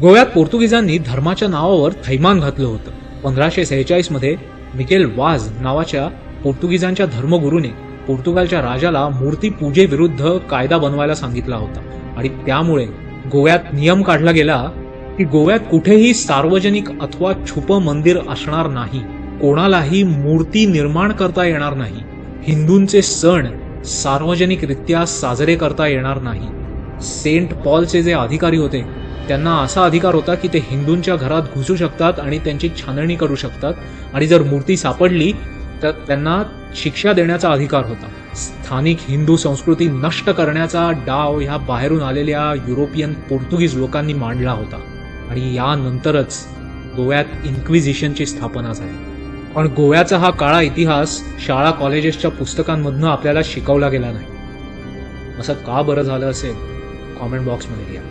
गोव्यात पोर्तुगीजांनी धर्माच्या नावावर थैमान घातलं होतं. 1546 मध्ये मिकेल वाज नावाच्या पोर्तुगीजांच्या धर्मगुरूने पोर्तुगालच्या राजाला मूर्ती पूजेविरुद्ध कायदा बनवायला सांगितला होता आणि त्यामुळे गोव्यात नियम काढला गेला की गोव्यात कुठेही सार्वजनिक अथवा छुपं मंदिर असणार नाही, कोणालाही मूर्ती निर्माण करता येणार नाही, हिंदूंचे सण सार्वजनिकरित्या साजरे करता येणार नाही. सेंट पॉलचे जे अधिकारी होते त्यांना असा अधिकार होता की ते हिंदूंच्या घरात घुसू शकतात आणि त्यांची छाननी करू शकतात आणि जर मूर्ती सापडली तर त्यांना शिक्षा देण्याचा अधिकार होता. स्थानिक हिंदू संस्कृती नष्ट करण्याचा डाव ह्या बाहेरून आलेल्या युरोपियन पोर्तुगीज लोकांनी मांडला होता आणि यानंतरच गोव्यात इन्क्विजिशनची स्थापना झाली. पण गोव्याचा हा काळा इतिहास शाळा कॉलेजेसच्या पुस्तकांमधनं आपल्याला शिकवला गेला नाही. असं का बरं झालं असेल कॉमेंट बॉक्समध्ये लिहा.